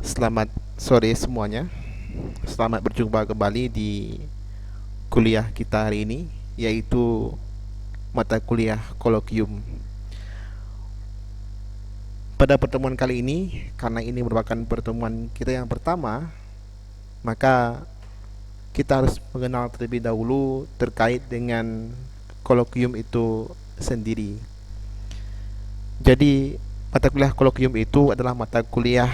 Selamat sore semuanya. Selamat berjumpa kembali di kuliah kita hari ini, yaitu mata kuliah kolokium. Pada pertemuan kali ini, karena ini merupakan pertemuan kita yang pertama, maka kita harus mengenal terlebih dahulu terkait dengan kolokium itu sendiri. Jadi, mata kuliah kolokium itu adalah mata kuliah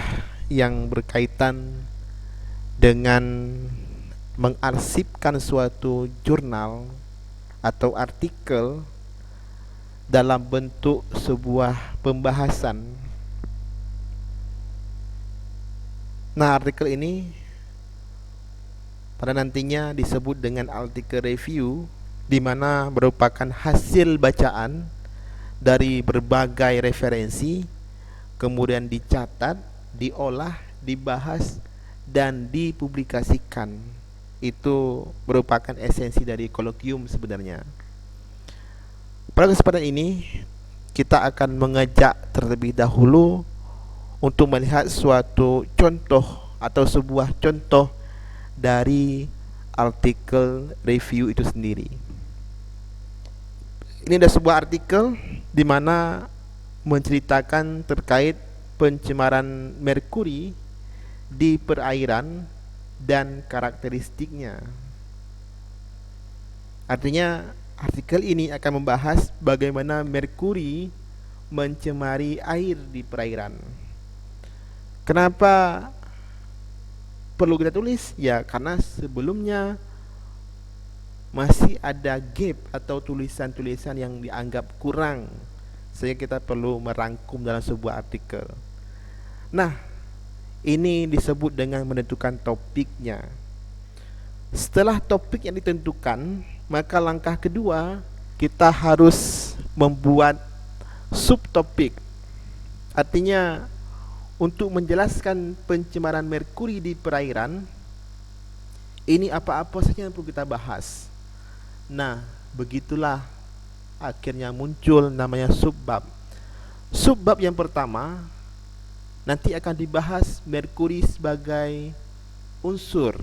yang berkaitan dengan mengarsipkan suatu jurnal atau artikel dalam bentuk sebuah pembahasan. Nah, artikel ini pada nantinya disebut dengan artikel review, di mana merupakan hasil bacaan dari berbagai referensi, kemudian dicatat, diolah, dibahas, dan dipublikasikan. Itu merupakan esensi dari kolokium sebenarnya. Pada kesempatan ini, kita akan mengajak terlebih dahulu untuk melihat suatu contoh atau sebuah contoh dari artikel review itu sendiri. Ini adalah sebuah artikel di mana menceritakan terkait pencemaran merkuri di perairan dan karakteristiknya. Artinya, artikel ini akan membahas bagaimana merkuri mencemari air di perairan. Kenapa perlu kita tulis? Ya, karena sebelumnya masih ada gap atau tulisan-tulisan yang dianggap kurang, sehingga kita perlu merangkum dalam sebuah artikel. Nah, ini disebut dengan menentukan topiknya. Setelah topik yang ditentukan, maka langkah kedua kita harus membuat subtopik. Artinya, untuk menjelaskan pencemaran merkuri di perairan, ini apa-apa saja yang perlu kita bahas. Nah, begitulah akhirnya muncul namanya subbab. Subbab yang pertama nanti akan dibahas merkuri sebagai unsur.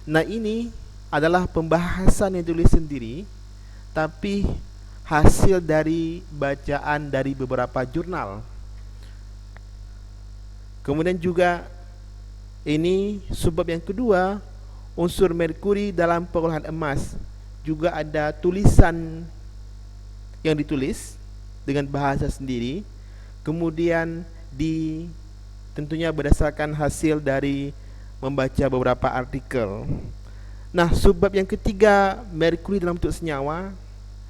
Nah, ini adalah pembahasan yang ditulis sendiri, tapi hasil dari bacaan dari beberapa jurnal. Kemudian juga ini subbab yang kedua, unsur merkuri dalam pengolahan emas. Juga ada tulisan yang ditulis dengan bahasa sendiri, kemudian tentunya berdasarkan hasil dari membaca beberapa artikel. Nah, subbab yang ketiga, merkuri dalam bentuk senyawa,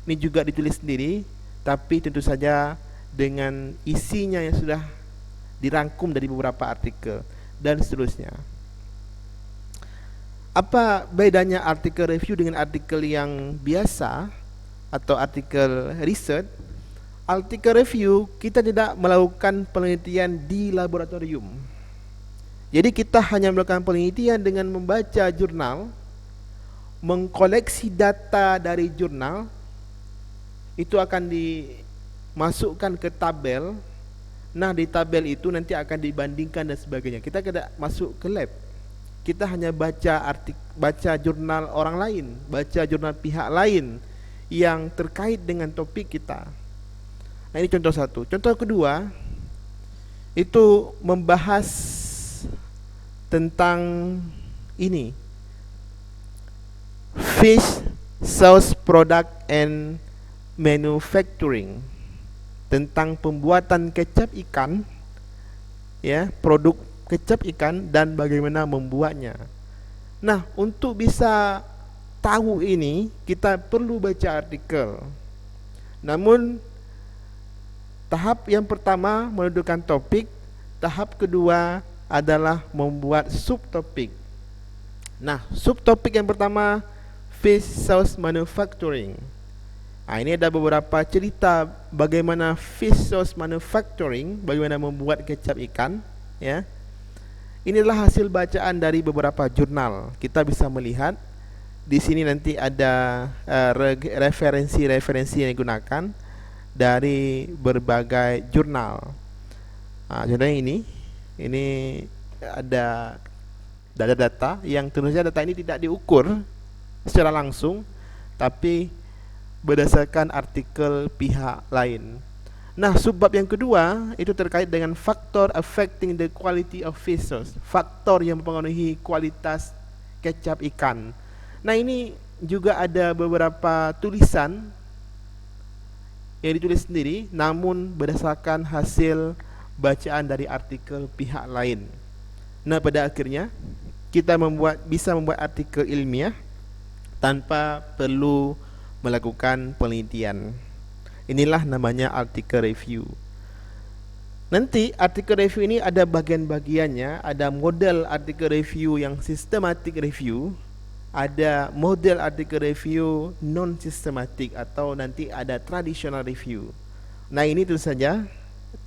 ini juga ditulis sendiri, tapi tentu saja dengan isinya yang sudah dirangkum dari beberapa artikel dan seterusnya. Apa bedanya artikel review dengan artikel yang biasa atau artikel riset? Artikel review kita tidak melakukan penelitian di laboratorium. Jadi kita hanya melakukan penelitian dengan membaca jurnal, mengkoleksi data dari jurnal, itu akan dimasukkan ke tabel. Nah, di tabel itu nanti akan dibandingkan dan sebagainya. Kita tidak masuk ke lab. Kita hanya baca jurnal orang lain, baca jurnal pihak lain yang terkait dengan topik kita. Nah, ini contoh satu. Contoh kedua, itu membahas tentang ini, fish sauce product and manufacturing, tentang pembuatan kecap ikan, ya, produk kecap ikan dan bagaimana membuatnya. Nah, untuk bisa tahu ini kita perlu baca artikel. Namun tahap yang pertama menentukan topik, tahap kedua adalah membuat subtopik. Nah, subtopik yang pertama, fish sauce manufacturing. Nah, ini ada beberapa cerita bagaimana fish sauce manufacturing, bagaimana membuat kecap ikan, ya. Inilah hasil bacaan dari beberapa jurnal. Kita bisa melihat di sini nanti ada referensi-referensi yang digunakan dari berbagai jurnal. Contohnya ini ada data-data yang tentu saja data ini tidak diukur secara langsung, tapi berdasarkan artikel pihak lain. Nah, subbab yang kedua itu terkait dengan faktor affecting the quality of fish sauce, faktor yang mempengaruhi kualitas kecap ikan. Nah, ini juga ada beberapa tulisan yang ditulis sendiri, namun berdasarkan hasil bacaan dari artikel pihak lain. Nah, pada akhirnya kita bisa membuat artikel ilmiah tanpa perlu melakukan penelitian. Inilah namanya artikel review. Nanti artikel review ini ada bagian-bagiannya, ada model artikel review yang systematic review, ada model artikel review non-systematic, atau nanti ada traditional review. Nah, ini tentu saja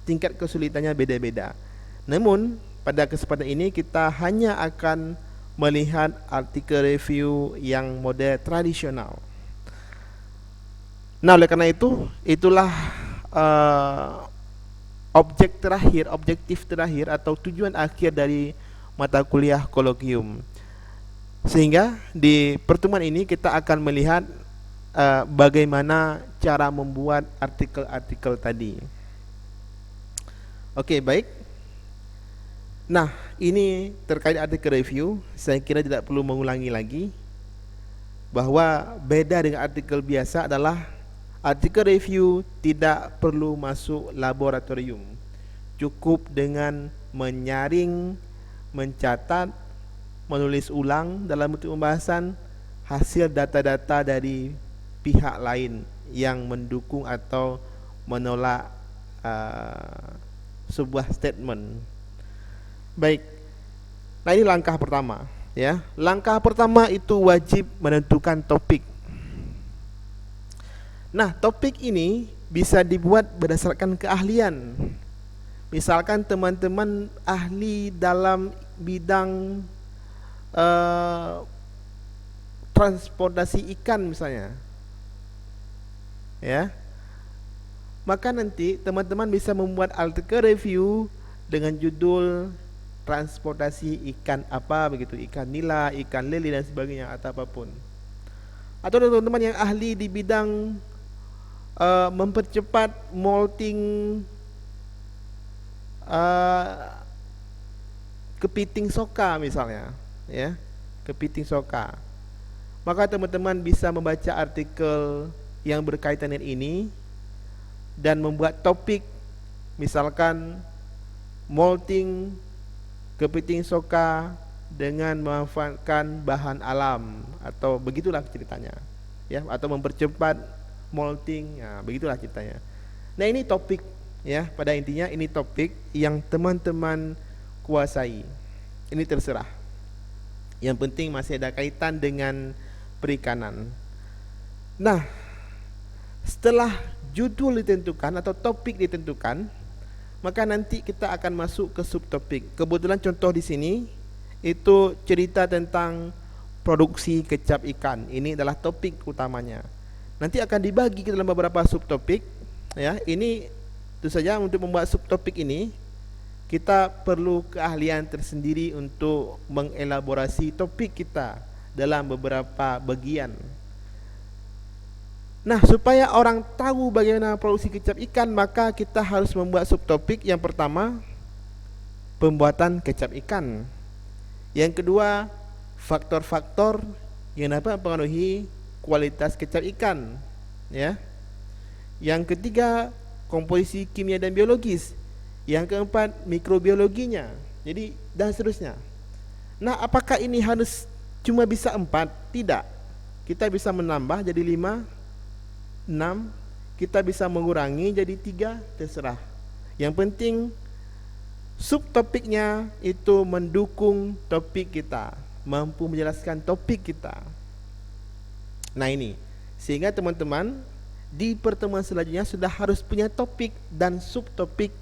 tingkat kesulitannya beda-beda. Namun pada kesempatan ini kita hanya akan melihat artikel review yang model tradisional. Nah, oleh karena itu, itulah objektif terakhir atau tujuan akhir dari mata kuliah kolokium. Sehingga di pertemuan ini kita akan melihat bagaimana cara membuat artikel-artikel tadi. Oke, baik. Nah, ini terkait artikel review, saya kira tidak perlu mengulangi lagi bahwa beda dengan artikel biasa adalah artikel review tidak perlu masuk laboratorium. Cukup dengan menyaring, mencatat, menulis ulang dalam bentuk pembahasan hasil data-data dari pihak lain yang mendukung atau menolak sebuah statement. Baik. Nah, ini langkah pertama, ya. Langkah pertama itu wajib menentukan topik. Nah, topik ini bisa dibuat berdasarkan keahlian. Misalkan teman-teman ahli dalam bidang transportasi ikan misalnya, ya, maka nanti teman-teman bisa membuat artikel review dengan judul transportasi ikan apa begitu, ikan nila, ikan lele dan sebagainya, atau apapun. Atau teman-teman yang ahli di bidang mempercepat molting kepiting soka misalnya, ya, kepiting soka, maka teman-teman bisa membaca artikel yang berkaitan dengan ini dan membuat topik, misalkan molting kepiting soka dengan memanfaatkan bahan alam, atau begitulah ceritanya, ya, atau mempercepat molting, ya, begitulah ceritanya. Nah, ini topik, ya, pada intinya ini topik yang teman-teman kuasai. Ini terserah. Yang penting masih ada kaitan dengan perikanan. Nah, setelah judul ditentukan atau topik ditentukan, maka nanti kita akan masuk ke subtopik. Kebetulan contoh di sini itu cerita tentang produksi kecap ikan. Ini adalah topik utamanya. Nanti akan dibagi ke dalam beberapa subtopik, ya. Ini tentu saja untuk membuat subtopik ini kita perlu keahlian tersendiri untuk mengelaborasi topik kita dalam beberapa bagian. Nah, supaya orang tahu bagaimana produksi kecap ikan, maka kita harus membuat subtopik. Yang pertama, pembuatan kecap ikan. Yang kedua, faktor-faktor yang dapat mempengaruhi kualitas kecap ikan, ya. Yang ketiga, komposisi kimia dan biologis. Yang keempat, mikrobiologinya. Jadi, dan seterusnya. Nah, apakah ini harus cuma bisa 4? Tidak. Kita bisa menambah jadi 5, 6, kita bisa mengurangi jadi 3, terserah. Yang penting subtopiknya itu mendukung topik kita, mampu menjelaskan topik kita. Nah, ini sehingga teman-teman di pertemuan selanjutnya sudah harus punya topik dan subtopik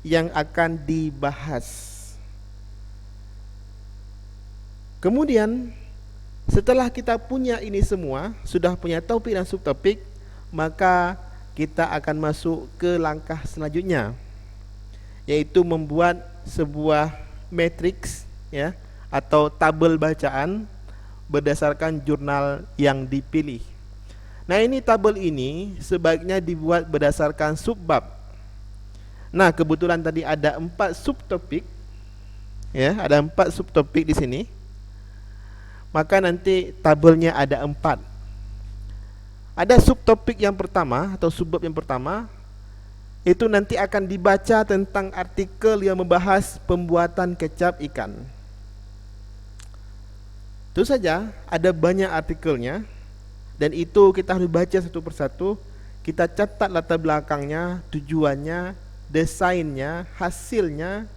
yang akan dibahas. Kemudian setelah kita punya ini semua, sudah punya topik dan subtopik, maka kita akan masuk ke langkah selanjutnya, yaitu membuat sebuah matriks ya atau tabel bacaan berdasarkan jurnal yang dipilih. Nah, ini tabel ini sebaiknya dibuat berdasarkan subbab. Nah, kebetulan tadi ada 4 subtopik ya, ada 4 subtopik di sini. Maka nanti tabelnya ada 4. Ada subtopik yang pertama atau subbab yang pertama, itu nanti akan dibaca tentang artikel yang membahas pembuatan kecap ikan. Itu saja, ada banyak artikelnya, dan itu kita harus baca satu persatu. Kita catat latar belakangnya, tujuannya, desainnya, hasilnya,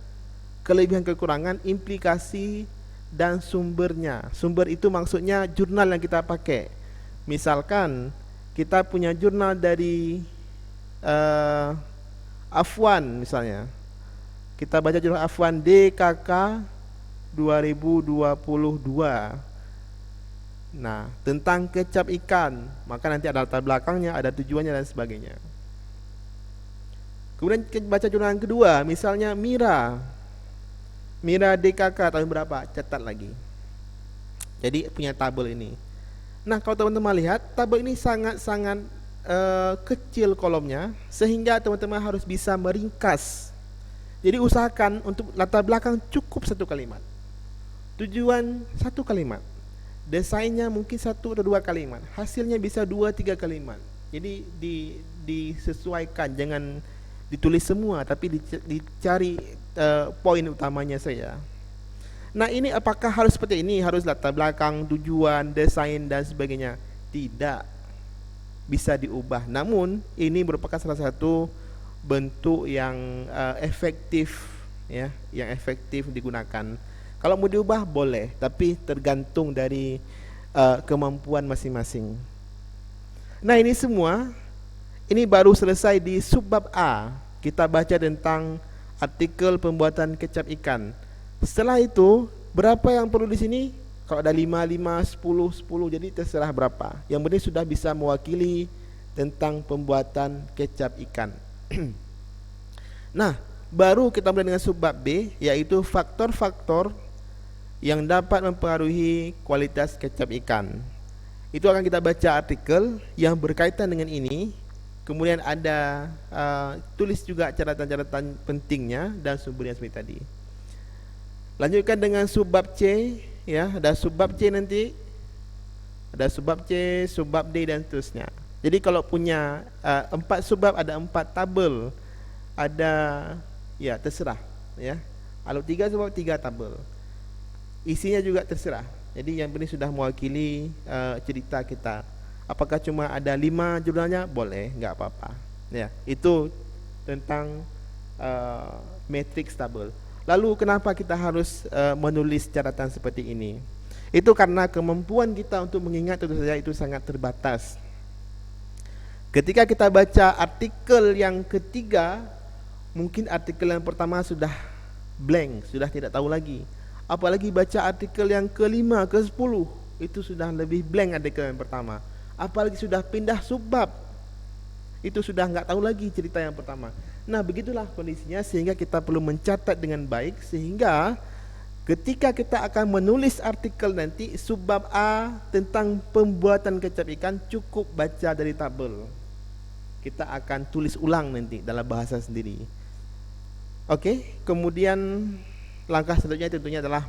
kelebihan kekurangan, implikasi, dan sumbernya. Sumber itu maksudnya jurnal yang kita pakai. Misalkan kita punya jurnal dari Afwan misalnya, kita baca jurnal Afwan DKK 2022. Nah, tentang kecap ikan, maka nanti ada latar belakangnya, ada tujuannya dan sebagainya. Kemudian kita baca jurnal yang kedua, misalnya Mira DKK tahun berapa, catat lagi. Jadi punya tabel ini. Nah, kalau teman-teman lihat, tabel ini sangat-sangat kecil kolomnya, sehingga teman-teman harus bisa meringkas. Jadi usahakan untuk latar belakang cukup 1 kalimat, tujuan 1 kalimat, desainnya mungkin 1 atau 2 kalimat, hasilnya bisa 2-3 kalimat. Jadi disesuaikan, jangan ditulis semua, tapi dicari poin utamanya saja. Nah, ini apakah harus seperti ini? Harus latar belakang, tujuan, desain dan sebagainya? Tidak, bisa diubah. Namun ini merupakan salah satu bentuk yang efektif ya, yang efektif digunakan. Kalau mau diubah boleh, tapi tergantung dari kemampuan masing-masing. Nah, ini semua, ini baru selesai di subbab A. Kita baca tentang artikel pembuatan kecap ikan. Setelah itu, berapa yang perlu di sini? Kalau ada 5, 10, jadi terserah berapa. Yang penting sudah bisa mewakili tentang pembuatan kecap ikan. Nah, baru kita mulai dengan subbab B, yaitu faktor-faktor yang dapat mempengaruhi kualitas kecap ikan. Itu akan kita baca artikel yang berkaitan dengan ini. Kemudian ada tulis juga catatan-catatan pentingnya dan sumbernya seperti tadi. Lanjutkan dengan subbab C ya, ada subbab C nanti. Ada subbab C, subbab D dan seterusnya. Jadi kalau punya 4 subbab, ada 4 tabel. Ada ya terserah ya. Kalau 3 subbab 3 tabel. Isinya juga terserah. Jadi yang penting sudah mewakili cerita kita. Apakah cuma ada 5 jurnalnya? Boleh, enggak apa-apa. Ya, itu tentang matriks tabel. Lalu kenapa kita harus menulis catatan seperti ini? Itu karena kemampuan kita untuk mengingat tentu saja itu sangat terbatas. Ketika kita baca artikel yang ketiga, mungkin artikel yang pertama sudah blank, sudah tidak tahu lagi. Apalagi baca artikel yang ke-5, ke-10, itu sudah lebih blank artikel yang pertama. Apalagi sudah pindah subbab, itu sudah enggak tahu lagi cerita yang pertama. Nah, begitulah kondisinya, sehingga kita perlu mencatat dengan baik, sehingga ketika kita akan menulis artikel nanti, subbab A tentang pembuatan kecap ikan, cukup baca dari tabel. Kita akan tulis ulang nanti dalam bahasa sendiri. Oke, kemudian langkah selanjutnya tentunya adalah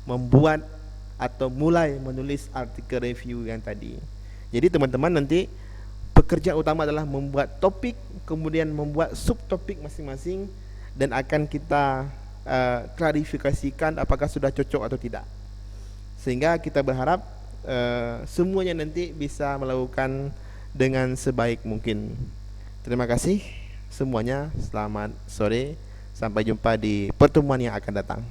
membuat atau mulai menulis artikel review yang tadi. Jadi teman-teman nanti pekerjaan utama adalah membuat topik, kemudian membuat subtopik masing-masing, dan akan kita klarifikasikan apakah sudah cocok atau tidak. Sehingga kita berharap semuanya nanti bisa melakukan dengan sebaik mungkin. Terima kasih semuanya, selamat sore, sampai jumpa di pertemuan yang akan datang.